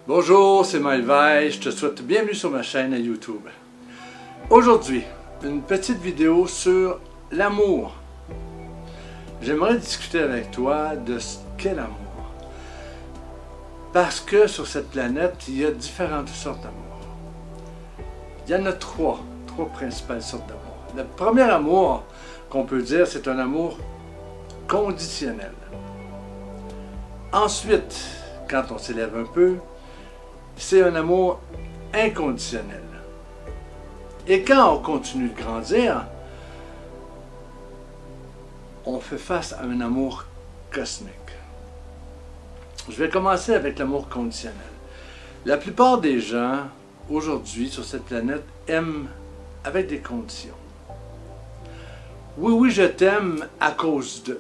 Bonjour, c'est Maël Veil, je te souhaite bienvenue sur ma chaîne à YouTube. Aujourd'hui, une petite vidéo sur l'amour. J'aimerais discuter avec toi de ce qu'est l'amour. Parce que sur cette planète, il y a différentes sortes d'amour. Il y en a trois principales sortes d'amour. Le premier amour qu'on peut dire, c'est un amour conditionnel. Ensuite, quand on s'élève un peu, c'est un amour inconditionnel. Et quand on continue de grandir, on fait face à un amour cosmique. Je vais commencer avec l'amour conditionnel. La plupart des gens, aujourd'hui, sur cette planète, aiment avec des conditions. Oui, je t'aime à cause de.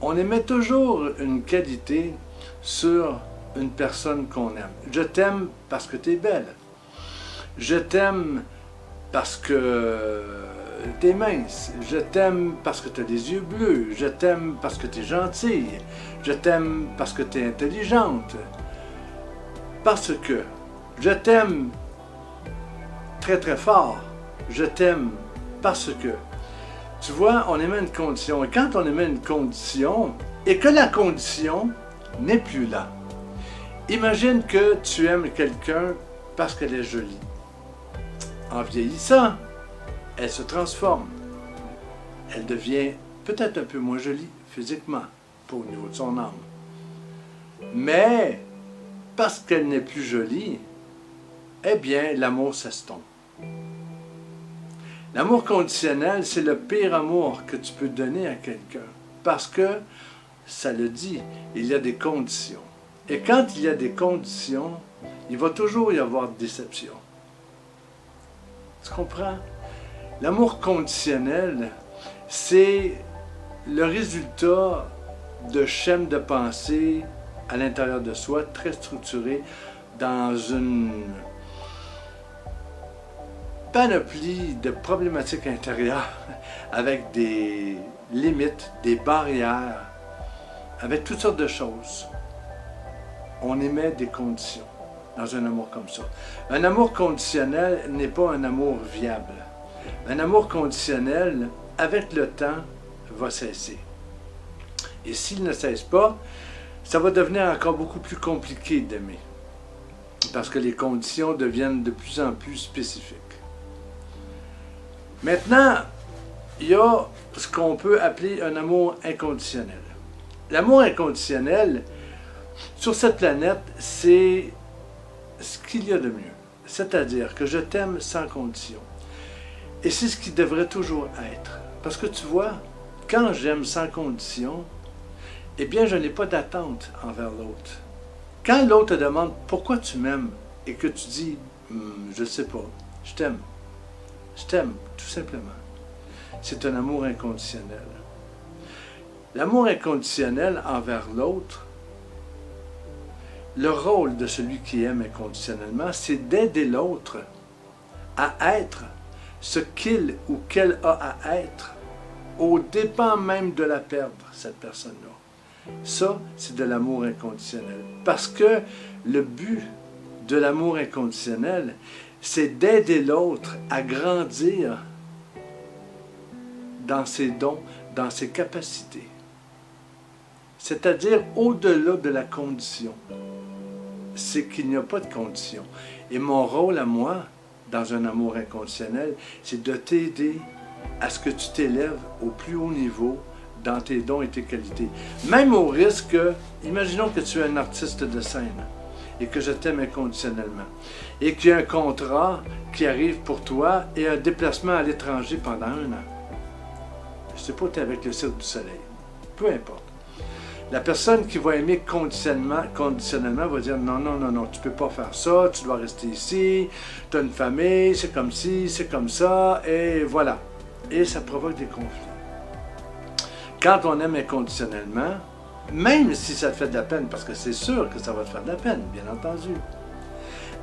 On émet toujours une qualité sur une personne qu'on aime. Je t'aime parce que tu es belle. Je t'aime parce que tu es mince. Je t'aime parce que tu as des yeux bleus. Je t'aime parce que tu es gentille. Je t'aime parce que tu es intelligente. Parce que je t'aime très très fort. Je t'aime parce que. Tu vois, on émet une condition. Et quand on émet une condition, et que la condition n'est plus là. Imagine que tu aimes quelqu'un parce qu'elle est jolie. En vieillissant, elle se transforme. Elle devient peut-être un peu moins jolie physiquement, pas au niveau de son âme. Mais, parce qu'elle n'est plus jolie, eh bien, l'amour s'estompe. L'amour conditionnel, c'est le pire amour que tu peux donner à quelqu'un. Parce que, ça le dit, il y a des conditions. Et quand il y a des conditions, il va toujours y avoir déception. Tu comprends? L'amour conditionnel, c'est le résultat de schèmes de pensée à l'intérieur de soi, très structurés dans une panoplie de problématiques intérieures, avec des limites, des barrières, avec toutes sortes de choses. On émet des conditions dans un amour comme ça. Un amour conditionnel n'est pas un amour viable. Un amour conditionnel, avec le temps, va cesser. Et s'il ne cesse pas, ça va devenir encore beaucoup plus compliqué d'aimer. Parce que les conditions deviennent de plus en plus spécifiques. Maintenant, il y a ce qu'on peut appeler un amour inconditionnel. L'amour inconditionnel, sur cette planète, c'est ce qu'il y a de mieux. C'est-à-dire que je t'aime sans condition. Et c'est ce qui devrait toujours être. Parce que tu vois, quand j'aime sans condition, eh bien, je n'ai pas d'attente envers l'autre. Quand l'autre te demande pourquoi tu m'aimes et que tu dis, je ne sais pas, je t'aime. Je t'aime, tout simplement. C'est un amour inconditionnel. L'amour inconditionnel envers l'autre, le rôle de celui qui aime inconditionnellement, c'est d'aider l'autre à être ce qu'il ou qu'elle a à être, au dépens même de la perdre, cette personne-là. Ça, c'est de l'amour inconditionnel. Parce que le but de l'amour inconditionnel, c'est d'aider l'autre à grandir dans ses dons, dans ses capacités. C'est-à-dire au-delà de la condition. C'est qu'il n'y a pas de condition. Et mon rôle à moi, dans un amour inconditionnel, c'est de t'aider à ce que tu t'élèves au plus haut niveau dans tes dons et tes qualités. Même au risque, imaginons que tu es un artiste de scène et que je t'aime inconditionnellement, et qu'il y a un contrat qui arrive pour toi et un déplacement à l'étranger pendant 1 an. Je ne sais pas, tu es avec le Cirque du Soleil. Peu importe. La personne qui va aimer conditionnellement va dire non, tu ne peux pas faire ça, tu dois rester ici, tu as une famille, c'est comme ci, c'est comme ça, et voilà. Et ça provoque des conflits. Quand on aime inconditionnellement, même si ça te fait de la peine, parce que c'est sûr que ça va te faire de la peine, bien entendu.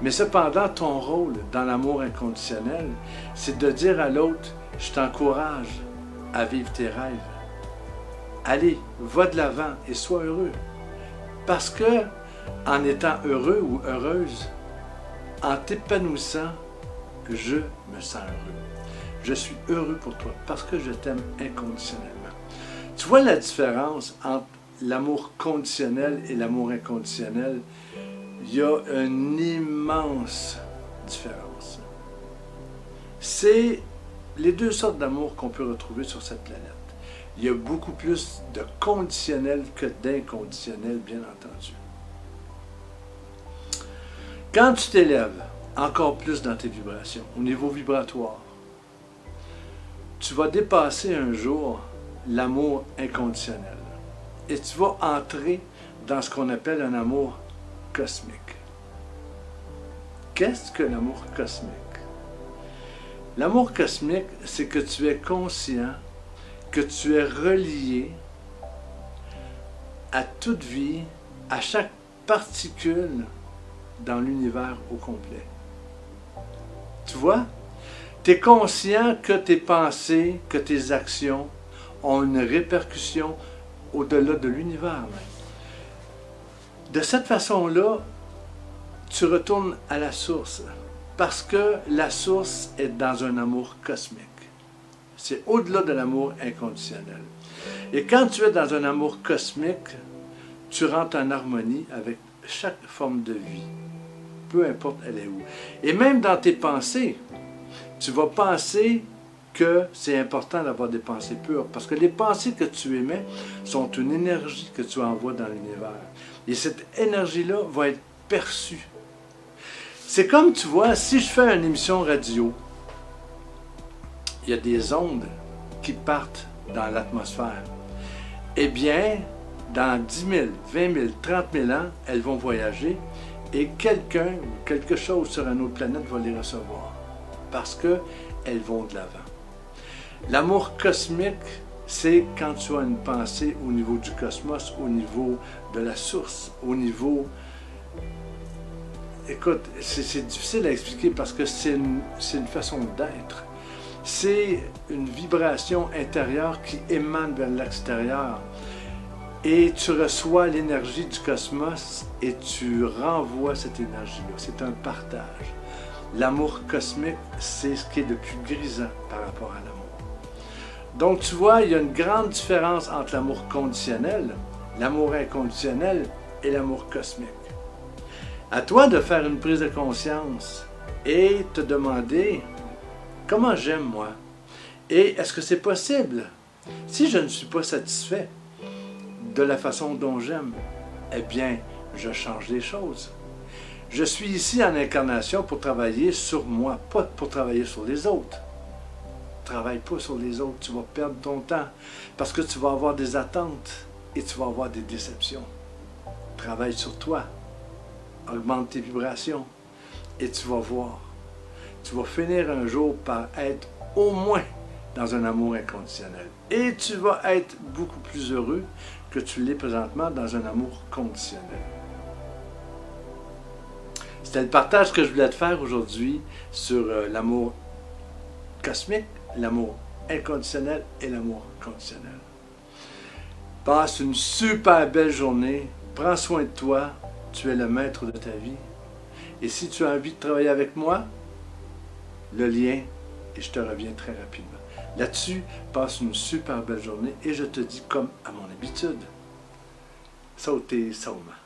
Mais cependant, ton rôle dans l'amour inconditionnel, c'est de dire à l'autre, je t'encourage à vivre tes rêves. Allez, va de l'avant et sois heureux. Parce que en étant heureux ou heureuse, en t'épanouissant, je me sens heureux. Je suis heureux pour toi parce que je t'aime inconditionnellement. Tu vois la différence entre l'amour conditionnel et l'amour inconditionnel? Il y a une immense différence. C'est les deux sortes d'amour qu'on peut retrouver sur cette planète. Il y a beaucoup plus de conditionnel que d'inconditionnel, bien entendu. Quand tu t'élèves encore plus dans tes vibrations, au niveau vibratoire, tu vas dépasser un jour l'amour inconditionnel et tu vas entrer dans ce qu'on appelle un amour cosmique. Qu'est-ce que l'amour cosmique? L'amour cosmique, c'est que tu es conscient que tu es relié à toute vie, à chaque particule dans l'univers au complet. Tu vois? Tu es conscient que tes pensées, que tes actions ont une répercussion au-delà de l'univers même. De cette façon-là, tu retournes à la source, parce que la source est dans un amour cosmique. C'est au-delà de l'amour inconditionnel. Et quand tu es dans un amour cosmique, tu rentres en harmonie avec chaque forme de vie, peu importe elle est où. Et même dans tes pensées, tu vas penser que c'est important d'avoir des pensées pures, parce que les pensées que tu émets sont une énergie que tu envoies dans l'univers. Et cette énergie-là va être perçue. C'est comme, tu vois, si je fais une émission radio, il y a des ondes qui partent dans l'atmosphère. Eh bien, dans 10 000, 20 000, 30 000 ans, elles vont voyager et quelqu'un ou quelque chose sur une autre planète va les recevoir parce qu'elles vont de l'avant. L'amour cosmique, c'est quand tu as une pensée au niveau du cosmos, au niveau de la source, au niveau... Écoute, c'est difficile à expliquer parce que c'est une façon d'être. C'est une vibration intérieure qui émane vers l'extérieur. Et tu reçois l'énergie du cosmos et tu renvoies cette énergie-là. C'est un partage. L'amour cosmique, c'est ce qui est le plus grisant par rapport à l'amour. Donc tu vois, il y a une grande différence entre l'amour conditionnel, l'amour inconditionnel et l'amour cosmique. À toi de faire une prise de conscience et te demander comment j'aime moi et est-ce que c'est possible? Si je ne suis pas satisfait de la façon dont j'aime, eh bien, je change les choses. Je suis ici en incarnation pour travailler sur moi, pas pour travailler sur les autres. Travaille pas sur les autres, tu vas perdre ton temps parce que tu vas avoir des attentes et tu vas avoir des déceptions. Travaille sur toi. Augmente tes vibrations et tu vas voir. Tu vas finir un jour par être au moins dans un amour inconditionnel. Et tu vas être beaucoup plus heureux que tu l'es présentement dans un amour conditionnel. C'était le partage que je voulais te faire aujourd'hui sur l'amour cosmique, l'amour inconditionnel et l'amour conditionnel. Passe une super belle journée. Prends soin de toi. Tu es le maître de ta vie. Et si tu as envie de travailler avec moi, le lien, et je te reviens très rapidement. Là-dessus, passe une super belle journée et je te dis comme à mon habitude, sautez, sauma.